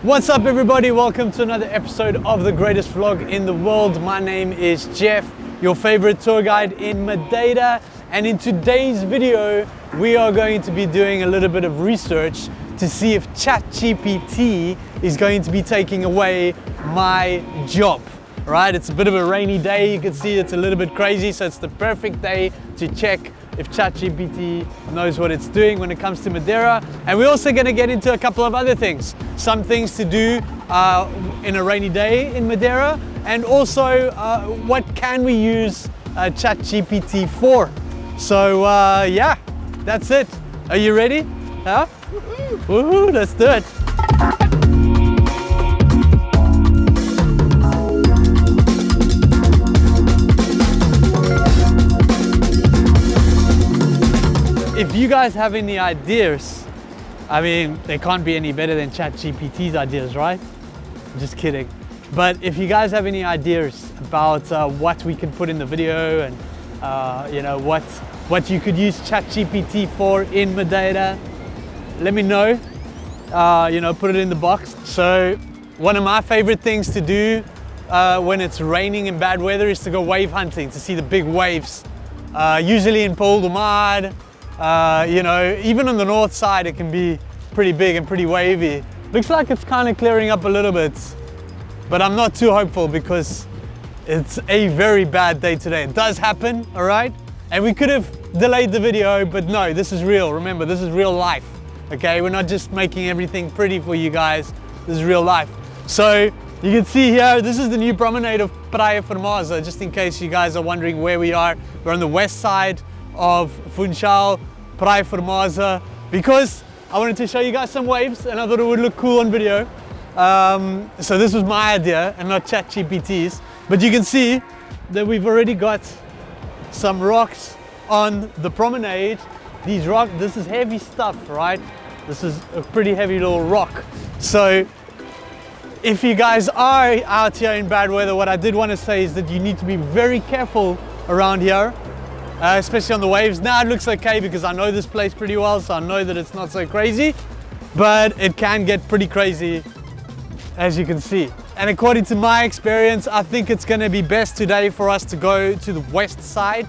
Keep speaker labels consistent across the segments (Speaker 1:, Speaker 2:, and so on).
Speaker 1: What's up everybody, welcome to another episode of the greatest vlog in the world. My name is Jeff, your favorite tour guide in Madeira, and in today's video we are going to be doing a little bit of research to see if ChatGPT is going to be taking away my job. Right, it's a bit of a rainy day, you can see it's a little bit crazy, so it's the perfect day to check if ChatGPT knows what it's doing when it comes to Madeira. And we're also going to get into a couple of other things, some things to do in a rainy day in Madeira, and also what can we use ChatGPT for. So yeah, that's it. Are you ready? Huh? Woohoo, let's do it. If you guys have any ideas, I mean, they can't be any better than ChatGPT's ideas, right? Just kidding. But if you guys have any ideas about what we can put in the video and you know, what you could use ChatGPT for in Madeira, let me know. You know, put it in the box. So one of my favorite things to do when it's raining and bad weather is to go wave hunting, to see the big waves. Usually in Porto, you know, even on the north side it can be pretty big and pretty wavy. Looks like it's kind of clearing up a little bit, but I'm not too hopeful because it's a very bad day today. It does happen, all right? And we could have delayed the video, but no, this is real. Remember, this is real life, okay? We're not just making everything pretty for you guys. This is real life. So you can see here, this is the new promenade of Praia Formosa, just in case you guys are wondering where we are. We're on the west side of Funchal, Praia Formosa, because I wanted to show you guys some waves and I thought it would look cool on video. So this was my idea and not ChatGPT's, but you can see that we've already got some rocks on the promenade. These rocks, this is heavy stuff, right? This is a pretty heavy little rock. So if you guys are out here in bad weather, what I did want to say is that you need to be very careful around here. Especially on the waves. Now it looks okay because I know this place pretty well, so I know that it's not so crazy, but it can get pretty crazy, as you can see. And according to my experience, I think it's going to be best today for us to go to the west side.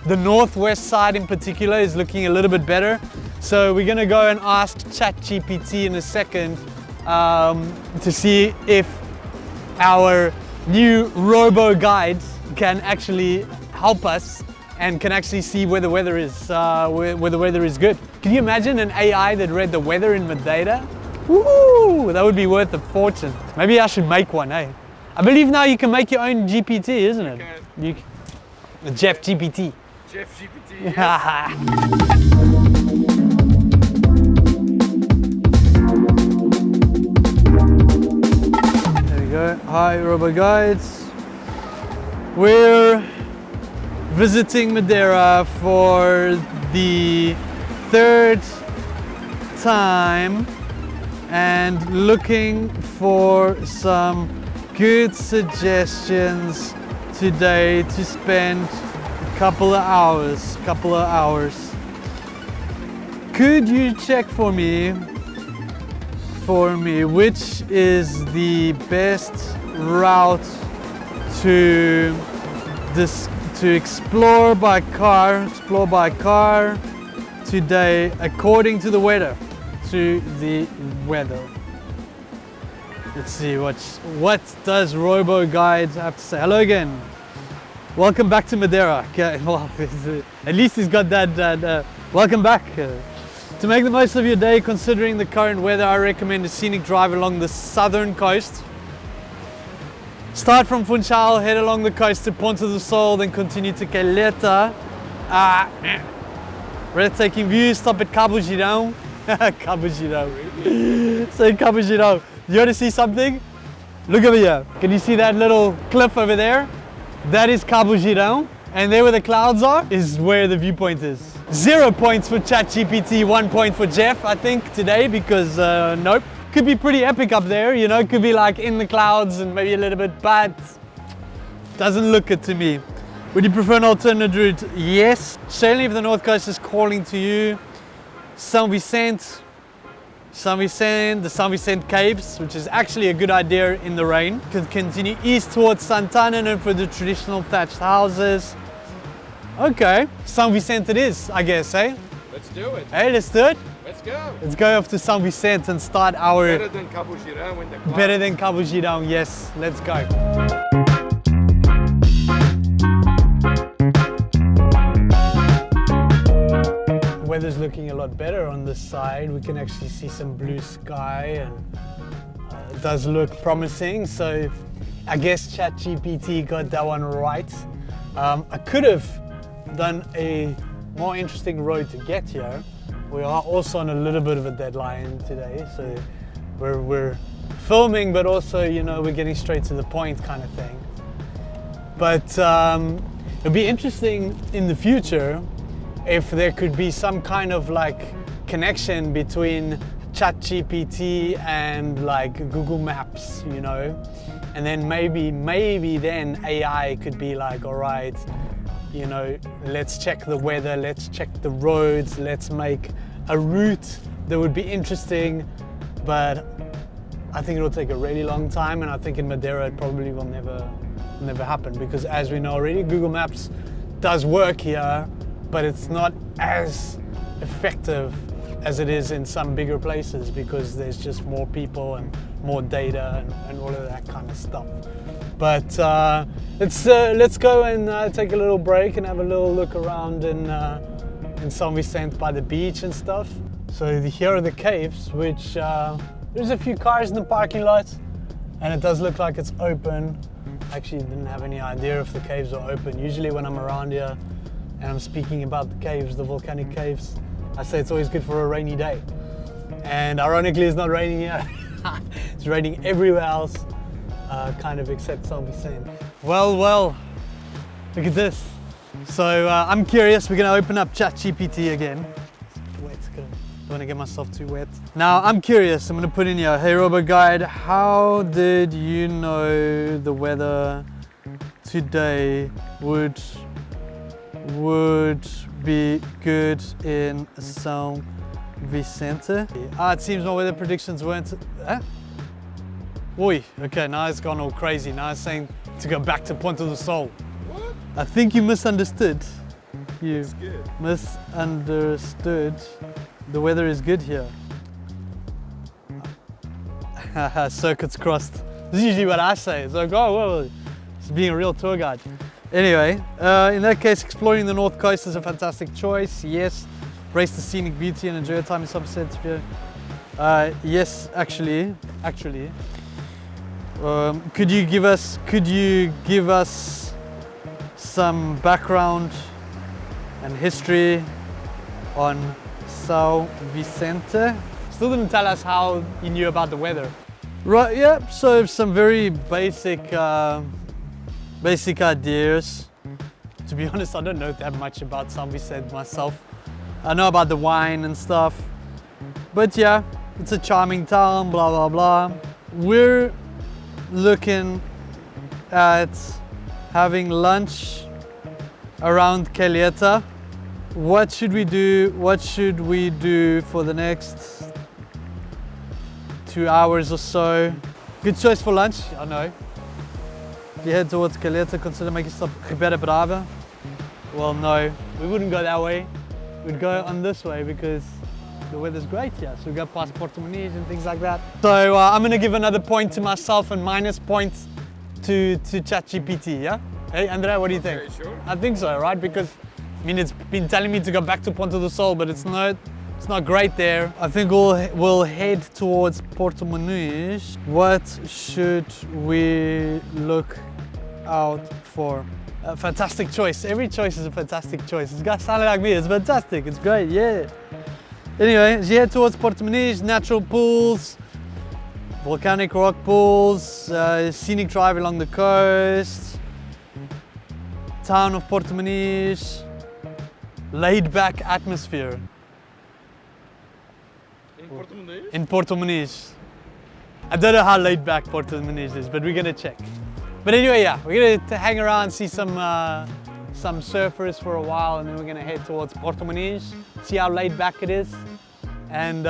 Speaker 1: The northwest side in particular is looking a little bit better. So we're going to go and ask ChatGPT in a second to see if our new robo guides can actually help us and can actually see where the weather is, where the weather is good. Can you imagine an AI that read the weather in Madeira? Woo! That would be worth a fortune. Maybe I should make one, eh? I believe now you can make your own GPT, isn't it? You can. Jeff GPT.
Speaker 2: Jeff GPT,
Speaker 1: yes. There we go. Hi, Robo Guides. We're visiting Madeira for the third time and looking for some good suggestions today to spend a couple of hours. Could you check for me which is the best route to explore by car today according to the weather. Let's see what does Robo Guides have to say. Hello again. Welcome back to Madeira. Okay, well, at least he's got that. Welcome back. To make the most of your day, considering the current weather, I recommend a scenic drive along the southern coast. Start from Funchal, head along the coast to Ponta do Sol, then continue to Caleta. Breathtaking views, stop at Cabo Girão. Cabo Girão. Say Cabo Girão. You want to see something? Look over here. Can you see that little cliff over there? That is Cabo Girão. And there where the clouds are is where the viewpoint is. 0 points for ChatGPT, 1 point for Jeff, I think, today, because nope. Could be pretty epic up there, you know, it could be like in the clouds and maybe a little bit, but doesn't look it to me. Would you prefer an alternate route? Yes. Certainly if the north coast is calling to you. Sao Vicente, Sao Vicente, the Sao Vicente caves, which is actually a good idea in the rain. Could continue east towards Santana and for the traditional thatched houses. Okay, Sao Vicente it is, I guess, eh?
Speaker 2: Let's do it.
Speaker 1: Hey, let's do it.
Speaker 2: Let's go.
Speaker 1: Let's go off to Sao Vicente and start our...
Speaker 2: Better than Cabo Girão in the club.
Speaker 1: Better than Cabo Girão, yes. Let's go. Weather's looking a lot better on this side. We can actually see some blue sky and it does look promising. So I guess ChatGPT got that one right. I could have done a more interesting road to get here. We are also on a little bit of a deadline today, so we're filming, but also, you know, we're getting straight to the point kind of thing. But it'll be interesting in the future if there could be some kind of like connection between ChatGPT and like Google Maps, you know, and then maybe then AI could be like, all right, you know, let's check the weather, let's check the roads, let's make a route that would be interesting, but I think it'll take a really long time, and I think in Madeira it probably will never happen, because as we know already, Google Maps does work here, but it's not as effective as it is in some bigger places because there's just more people and more data and all of that kind of stuff. But let's go and take a little break and have a little look around in Sao Vicente by the beach and stuff. So here are the caves, which there's a few cars in the parking lot, and it does look like it's open. I actually didn't have any idea if the caves are open. Usually when I'm around here and I'm speaking about the caves, the volcanic caves, I say it's always good for a rainy day. And ironically, it's not raining here. It's raining everywhere else, kind of except Sao Vicente. Well, look at this. So I'm curious, we're gonna open up ChatGPT again. It's wet, don't wanna get myself too wet. Now, I'm curious, I'm gonna put in here, hey Robo Guide, how did you know the weather today would be good in Sao Vicente? It seems my weather predictions weren't... Oi, okay, now it's gone all crazy. Now it's saying to go back to Porto do Sol.
Speaker 2: What?
Speaker 1: I think you misunderstood. You
Speaker 2: It's good.
Speaker 1: misunderstood. The weather is good here. Circuits crossed. This is usually what I say. It's like, oh, well, it's being a real tour guide. Anyway, in that case, exploring the north coast is a fantastic choice. Yes, embrace the scenic beauty and enjoy your time in Sao Vicente. Yes, actually. Could you give us some background and history on Sao Vicente? Still didn't tell us how you knew about the weather. Right, yeah, so some very basic ideas. To be honest, I don't know that much about Sao Vicente myself. I know about the wine and stuff, but yeah, it's a charming town, blah, blah, blah. We're looking at having lunch around Caleta. What should we do? What should we do for the next 2 hours or so? Good choice for lunch, I know. If you head towards Caleta, consider making stop Ribeira Brava. Well, no, we wouldn't go that way. We'd go on this way because the weather's great here. So we go past Porto Moniz and things like that. So I'm gonna give another point to myself and minus points to ChatGPT, yeah? Hey, Andrea, what do you think?
Speaker 2: Okay, sure.
Speaker 1: I think so, right? Because, I mean, it's been telling me to go back to Ponta do Sol, but it's not great there. I think we'll head towards Porto Moniz. What should we look out for? A fantastic choice. Every choice is a fantastic choice. It's got sounding like me. It's fantastic. It's great. Yeah. Anyway, as you head towards Porto Moniz, natural pools, volcanic rock pools, scenic drive along the coast, town of Porto Moniz, laid-back atmosphere.
Speaker 2: In Porto Moniz?
Speaker 1: In Porto Moniz. I don't know how laid back Porto Moniz is, but we're gonna check. But anyway, yeah, we're gonna hang around, see some surfers for a while, and then we're gonna head towards Porto Moniz, see how laid back it is, and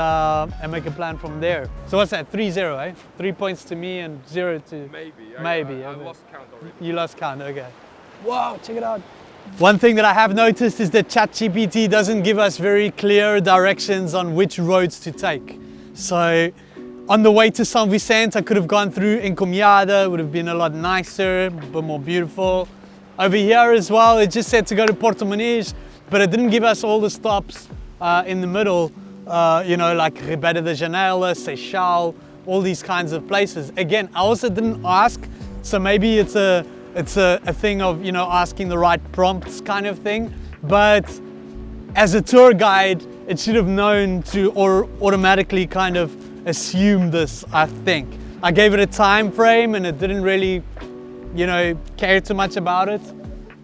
Speaker 1: make a plan from there. So what's that? 3-0, eh? 3 points to me and 0 to...
Speaker 2: Maybe.
Speaker 1: Maybe.
Speaker 2: I
Speaker 1: Okay.
Speaker 2: lost count already.
Speaker 1: You lost count, okay. Wow, check it out. One thing that I have noticed is that ChatGPT doesn't give us very clear directions on which roads to take. So on the way to Sao Vicente, I could have gone through Encomiada, it would have been a lot nicer, a bit more beautiful. Over here as well, it just said to go to Porto Moniz, but it didn't give us all the stops in the middle, you know, like Ribeira de Janeiro, Seixal, all these kinds of places. Again, I also didn't ask, so maybe it's a thing of, you know, asking the right prompts kind of thing. But as a tour guide, it should have known to or automatically kind of assume this, I think. I gave it a time frame and it didn't really, you know, care too much about it.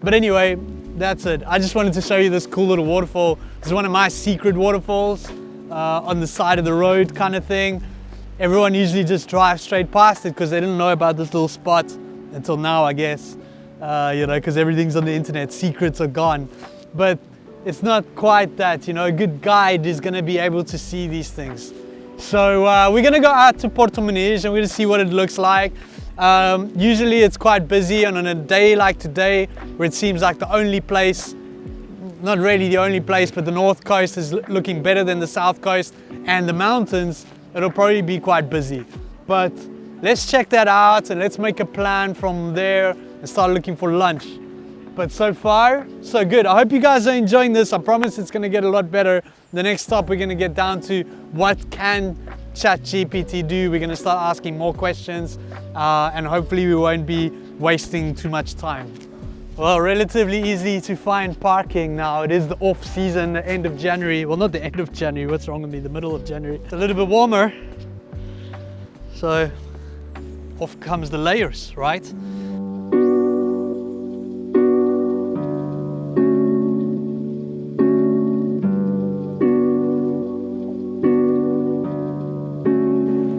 Speaker 1: But anyway, that's it. I just wanted to show you this cool little waterfall. It's one of my secret waterfalls on the side of the road kind of thing. Everyone usually just drives straight past it because they didn't know about this little spot until now, I guess. You know, because everything's on the internet, secrets are gone. But it's not quite that, you know, a good guide is going to be able to see these things. So we're going to go out to Porto Moniz and we're going to see what it looks like. Usually it's quite busy, and on a day like today, where it seems like the only place, not really the only place, but the north coast is looking better than the south coast and the mountains, it'll probably be quite busy. But let's check that out and let's make a plan from there and start looking for lunch. But so far, so good. I hope you guys are enjoying this. I promise it's going to get a lot better. The next stop, we're going to get down to what can ChatGPT do. We're going to start asking more questions and hopefully we won't be wasting too much time. Well, relatively easy to find parking now. It is the off season, the end of January. Well, not the end of January. What's wrong with me? The middle of January. It's a little bit warmer. So off comes the layers, right?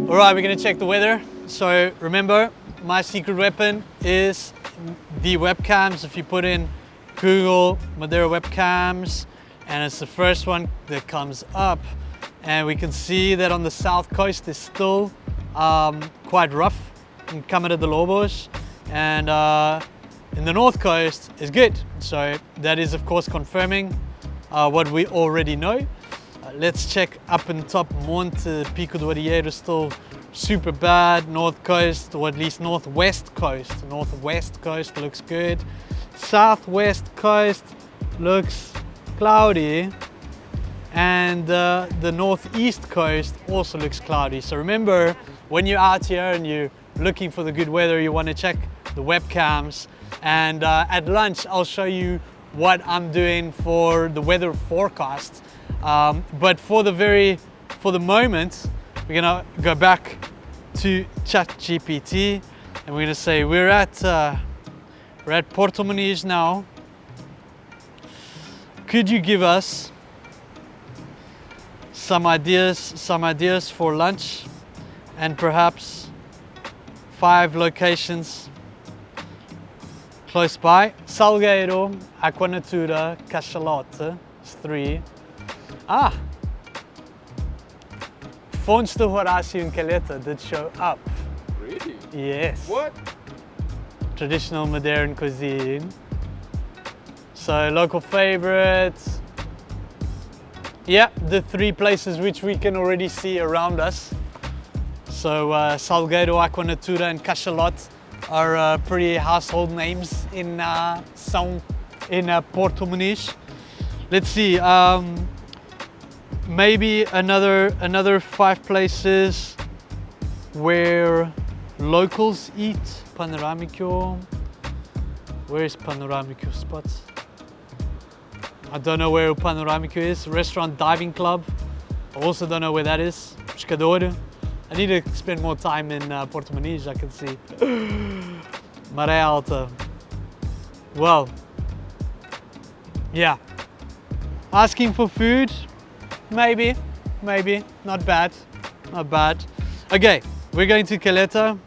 Speaker 1: All right, we're gonna check the weather. So remember, my secret weapon is the webcams. If you put in Google Madeira webcams, and it's the first one that comes up, and we can see that on the south coast is still quite rough in Câmara de Lobos, and in the north coast is good. So that is of course confirming what we already know. Let's check up in top. Monte Pico do Arieiro is still super bad. North coast, or at least northwest coast. Northwest coast looks good. Southwest coast looks cloudy. And the northeast coast also looks cloudy. So remember, when you're out here and you're looking for the good weather, you want to check the webcams. And at lunch, I'll show you what I'm doing for the weather forecast. But for the moment, we're gonna go back to ChatGPT and we're gonna say we're at Porto Moniz now. Could you give us some ideas for lunch, and perhaps 5 locations close by? Salgueiro, Aquanatura, Cachalote is 3. Fontes do Horácio in Caleta did show up.
Speaker 2: Really?
Speaker 1: Yes.
Speaker 2: What?
Speaker 1: Traditional Madeiran cuisine. So local favorites. Yeah, the 3 places which we can already see around us. So Salgueiro, Aquanatura and Cachalote are pretty household names in Porto Moniz. Let's see. Maybe another 5 places where locals eat. Panoramico. Where is Panoramico spots? I don't know where Panoramico is. Restaurant Diving Club. I also don't know where that is. Pescador. I need to spend more time in Porto Moniz, I can see. Maré Alta. Well, yeah. Asking for food. Maybe, not bad. Okay, we're going to Caleta.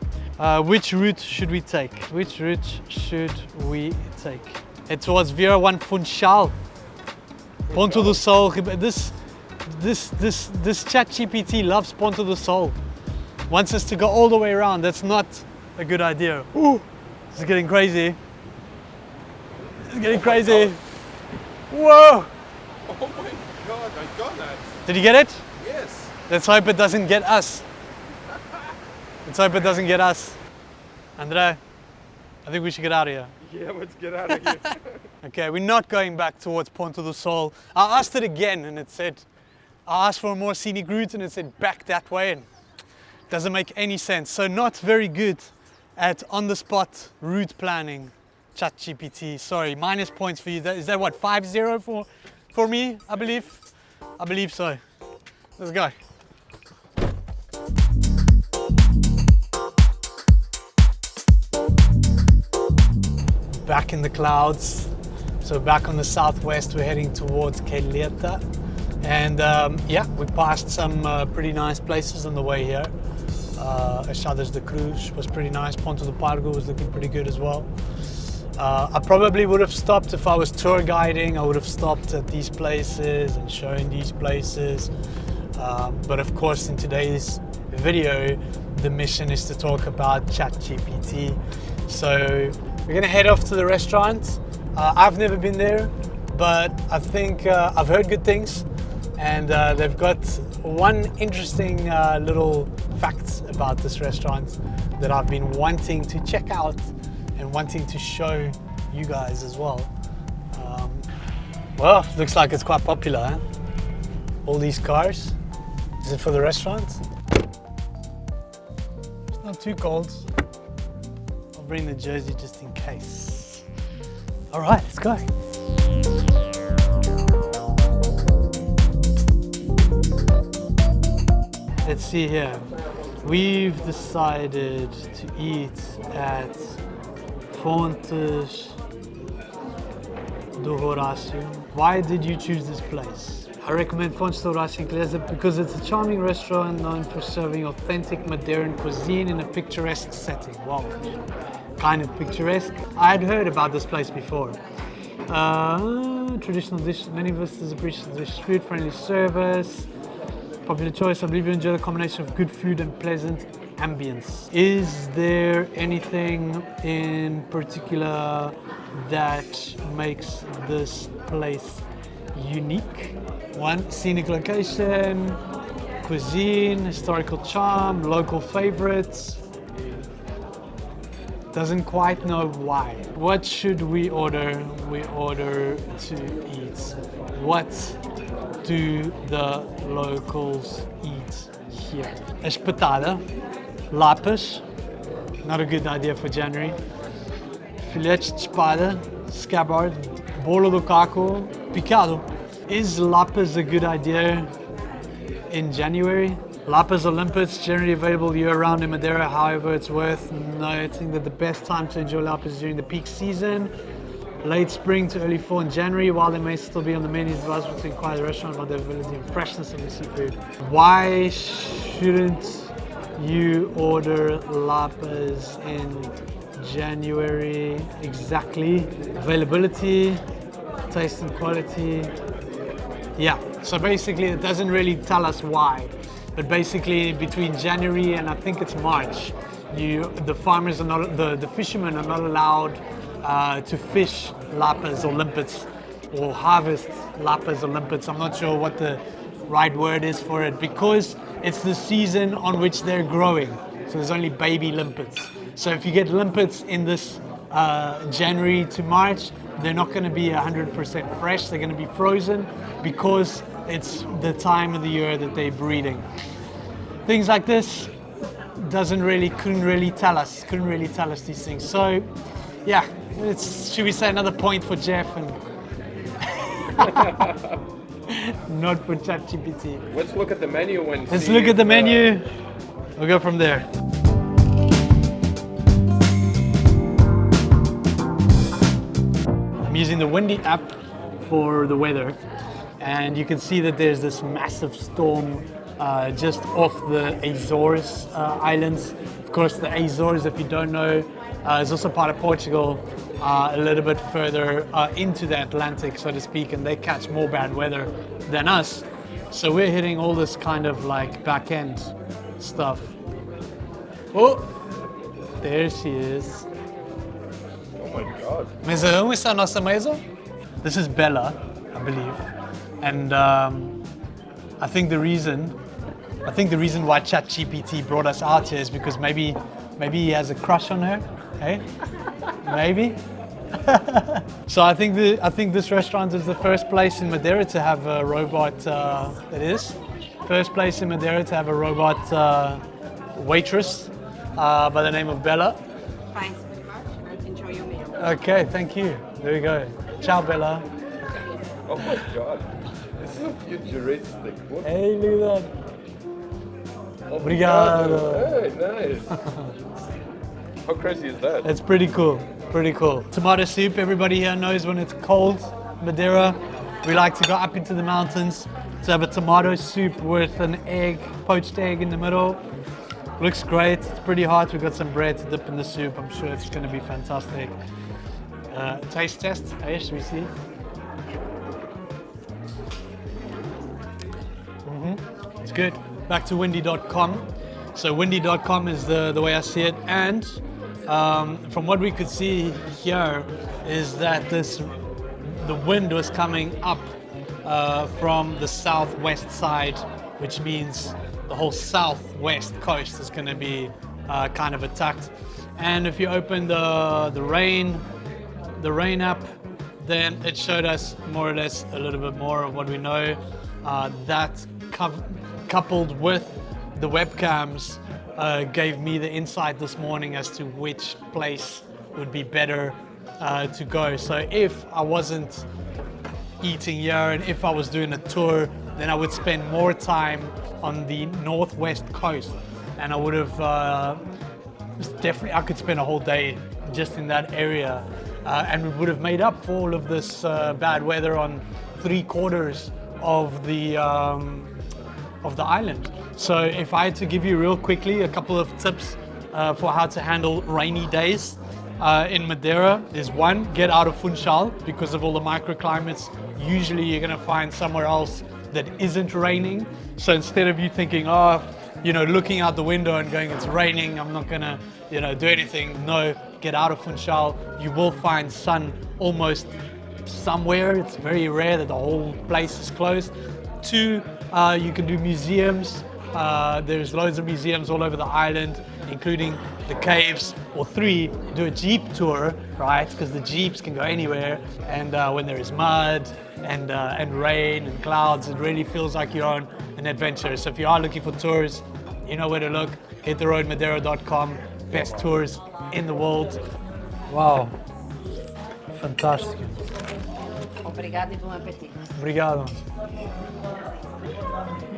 Speaker 1: Which route should we take? It was Vieira 1 Funchal. Ponto do Sol. This this ChatGPT loves Ponta do Sol. Wants us to go all the way around. That's not a good idea. Ooh, this is getting crazy. It's getting crazy. Whoa!
Speaker 2: Oh my god, I got that.
Speaker 1: Did you get it?
Speaker 2: Yes.
Speaker 1: Let's hope it doesn't get us. Let's hope it doesn't get us. Andre, I think we should get out of here.
Speaker 2: Yeah, let's get out of here.
Speaker 1: Okay, we're not going back towards Ponta do Sol. I asked it again and it said, I asked for a more scenic route and it said back that way, and it doesn't make any sense. So not very good at on-the-spot route planning, ChatGPT. Sorry, minus points for you. Is that what, 5-0 for me, I believe? I believe so. Let's go. Back in the clouds. So back on the southwest, we're heading towards Caleta. And yeah, we passed some pretty nice places on the way here. Echadas de Cruz was pretty nice. Ponto do Pargo was looking pretty good as well. I probably would have stopped if I was tour guiding. I would have stopped at these places and shown these places. But of course, in today's video, the mission is to talk about ChatGPT. So we're gonna head off to the restaurant. I've never been there, but I think I've heard good things. And they've got one interesting little fact about this restaurant that I've been wanting to check out and wanting to show you guys as well. Well, looks like it's quite popular, huh? All these cars. Is it for the restaurant? It's not too cold. I'll bring the jersey just in case. All right, let's go. Let's see here. We've decided to eat at Fontes do Horácio. Why did you choose this place? I recommend Fontes do Horácio in Caleta because it's a charming restaurant known for serving authentic Madeiran cuisine in a picturesque setting. Wow, kind of picturesque. I'd heard about this place before. Traditional dish, many visitors appreciate the dish, food-friendly service. Popular choice, I believe you enjoy the combination of good food and pleasant ambience. Is there anything in particular that makes this place unique? One, scenic location, cuisine, historical charm, local favorites. Doesn't quite know why. What should we order? We order to eat. What do the locals eat here? Espetada, lapas, not a good idea for January. Filete de espada, scabbard, bolo do caco, picado. Is lapas a good idea in January? Lapas or limpets generally available year-round in Madeira. However, it's worth noting that the best time to enjoy lapas is during the peak season, late spring to early fall in January. While they may still be on the menu, it's advisable to inquire the restaurant about the availability and freshness of the seafood. Why shouldn't you order lapas in January? Exactly. Availability, taste and quality. Yeah, so basically it doesn't really tell us why. But basically between January and I think it's March, the farmers are not, the fishermen are not allowed to fish lapas or limpets or harvest lapas or limpets. I'm not sure what the right word is for it because it's the season on which they're growing. So there's only baby limpets. So if you get limpets in this January to March, they're not going to be 100% fresh. They're going to be frozen because it's the time of the year that they're breeding. Things like this couldn't really tell us these things. So yeah, should we say another point for Jeff and not for ChatGPT.
Speaker 2: Let's look at the menu and
Speaker 1: Let's look at the menu. We'll go from there. I'm using the Windy app for the weather, and you can see that there's this massive storm just off the Azores Islands. Of course, the Azores, if you don't know, is also part of Portugal, a little bit further into the Atlantic, so to speak, and they catch more bad weather than us. So we're hitting all this kind of like back end stuff. Oh, there she is.
Speaker 2: Oh my god.
Speaker 1: Mas onde está a nossa mesa? This is Bella, I believe, and I think the reason why ChatGPT brought us out here is because maybe he has a crush on her, hey? Maybe. So I think this restaurant is the first place in Madeira to have a robot. It is first place in Madeira to have a robot waitress by the name of Bella.
Speaker 3: Thanks very much. Enjoy your meal.
Speaker 1: Okay, thank you. There we go. Ciao, Bella.
Speaker 2: Oh my god. This is a futuristic. What?
Speaker 1: Hey, look at that.
Speaker 2: Oh my
Speaker 1: Obrigado.
Speaker 2: god. Hey, nice. How crazy is that?
Speaker 1: It's pretty cool. Pretty cool. Tomato soup. Everybody here knows when it's cold, Madeira, we like to go up into the mountains to have a tomato soup with an egg, poached egg in the middle. Looks great. It's pretty hot. We've got some bread to dip in the soup. I'm sure it's going to be fantastic. Taste test. Hey, should we see? It's good. Back to windy.com. So windy.com is the way I see it. And from what we could see here is that the wind was coming up from the southwest side, which means the whole southwest coast is going to be kind of attacked. And if you open the rain app, then it showed us more or less a little bit more of what we know. That coupled with the webcams gave me the insight this morning as to which place would be better to go. So if I wasn't eating here and if I was doing a tour, then I would spend more time on the northwest coast, and I would have definitely, I could spend a whole day just in that area, and we would have made up for all of this bad weather on 3/4 of the island. So if I had to give you real quickly a couple of tips for how to handle rainy days in Madeira, is one, get out of Funchal because of all the microclimates. Usually you're going to find somewhere else that isn't raining. So instead of you thinking, oh, looking out the window and going, it's raining, I'm not going to, do anything. No, get out of Funchal. You will find sun almost somewhere. It's very rare that the whole place is closed. Two, you can do museums. There's loads of museums all over the island, including the caves. Or three, do a jeep tour, right? Because the jeeps can go anywhere, and when there is mud and rain and clouds, it really feels like you're on an adventure. So if you are looking for tours, you know where to look. hittheroadmadeira.com. Best tours in the world. Wow, fantastic.
Speaker 3: Obrigado e bom apetite.
Speaker 1: Obrigado.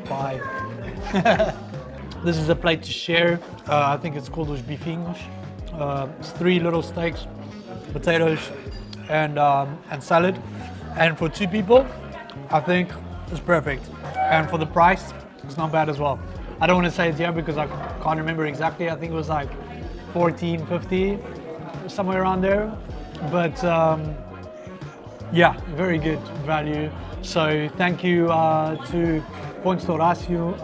Speaker 1: Bye. This is a plate to share. I think it's called os bifinhos. It's 3 little steaks, potatoes, and salad. And for 2 people, I think it's perfect. And for the price, it's not bad as well. I don't want to say it here because I can't remember exactly. I think it was like $14.50, somewhere around there. But yeah, very good value. So thank you to Ponte Horácio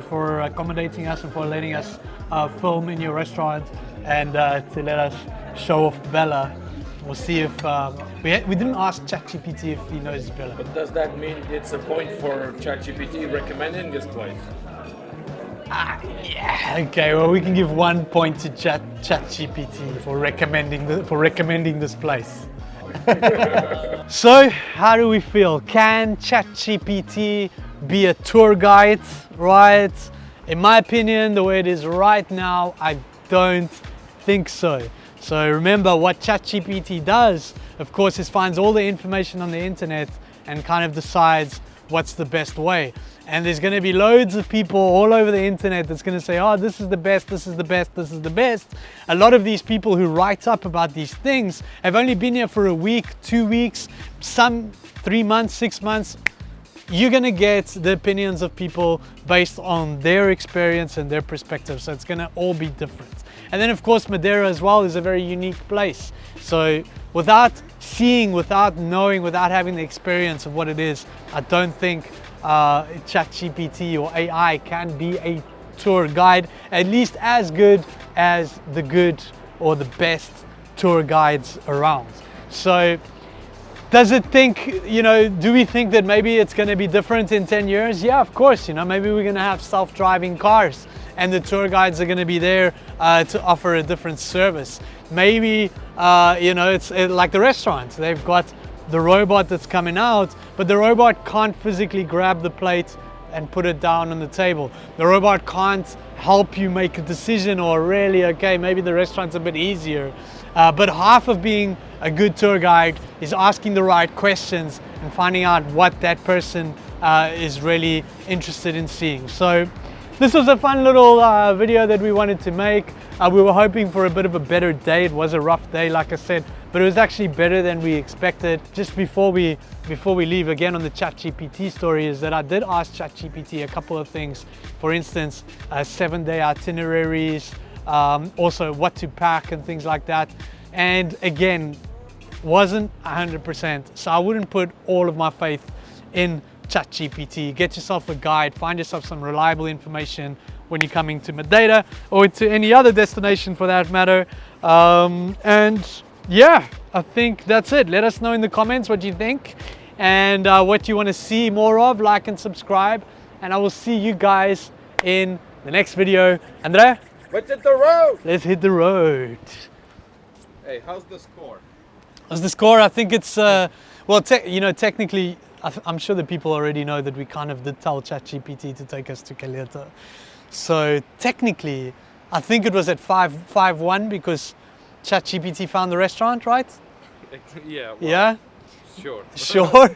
Speaker 1: for accommodating us and for letting us film in your restaurant and to let us show off Bella. We'll see if we didn't ask ChatGPT if he knows Bella.
Speaker 2: But does that mean it's a point for ChatGPT recommending this place?
Speaker 1: Yeah. Okay. Well, we can give 1 point to ChatGPT for recommending this place. So, how do we feel? Can ChatGPT be a tour guide, right? In my opinion, the way it is right now, I don't think so. So remember, what ChatGPT does, of course, is finds all the information on the internet and kind of decides what's the best way. And there's going to be loads of people all over the internet that's going to say, oh, this is the best, this is the best, this is the best. A lot of these people who write up about these things have only been here for a week, 2 weeks, some 3 months, 6 months. You're going to get the opinions of people based on their experience and their perspective. So it's going to all be different. And then of course, Madeira as well is a very unique place. So without seeing, without knowing, without having the experience of what it is, I don't think ChatGPT or AI can be a tour guide, at least as good as the good or the best tour guides around. So does it think, you know, do we think that maybe it's going to be different in 10 years? Yeah, of course, you know, maybe we're going to have self-driving cars and the tour guides are going to be there to offer a different service. Maybe, you know, it's like the restaurants. They've got the robot that's coming out, but the robot can't physically grab the plate and put it down on the table. The robot can't help you make a decision, or really, okay, maybe the restaurant's a bit easier. But half of being a good tour guide is asking the right questions and finding out what that person is really interested in seeing. So this was a fun little video that we wanted to make. We were hoping for a bit of a better day. It was a rough day, like I said, but it was actually better than we expected. Just before we leave, again on the ChatGPT story, is that I did ask ChatGPT a couple of things. For instance, 7-day itineraries, also what to pack and things like that. And again, wasn't 100%. So I wouldn't put all of my faith in ChatGPT. Get yourself a guide, find yourself some reliable information when you're coming to Madeira or to any other destination for that matter. And yeah, I think that's it. Let us know in the comments what you think and what you want to see more of. Like and subscribe, and I will see you guys in the next video. Andre,
Speaker 2: Let's hit the road!
Speaker 1: let's hit the road.
Speaker 2: Hey, how's the score?
Speaker 1: What's the score? I think it's well, you know, technically I'm sure that people already know that we kind of did tell ChatGPT to take us to Caleta. So technically, I think it was at 5-1 because ChatGPT found the restaurant, right?
Speaker 2: Yeah. Well,
Speaker 1: Yeah?
Speaker 2: Sure.
Speaker 1: Sure?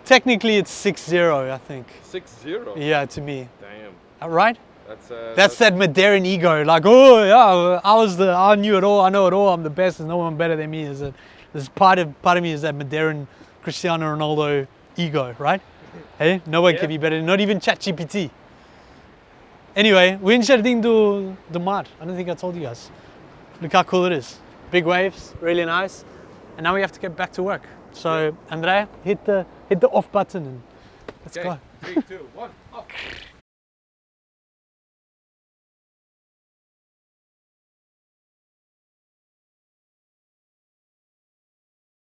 Speaker 1: Technically, it's 6-0, I think.
Speaker 2: 6-0?
Speaker 1: Yeah, to me.
Speaker 2: Damn.
Speaker 1: Right?
Speaker 2: That's
Speaker 1: that Madeiran ego. Like, oh, yeah, I knew it all, I know it all, I'm the best, there's no one better than me. There's part of me is that Madeiran Cristiano Ronaldo ego, right? Hey, no one can be better, not even ChatGPT. Anyway, we're in Jardim do Mar. I don't think I told you guys. Look how cool it is. Big waves, really nice. And now we have to get back to work. So, Andrea, hit the off button and let's go.
Speaker 2: 3, 2, 1, off.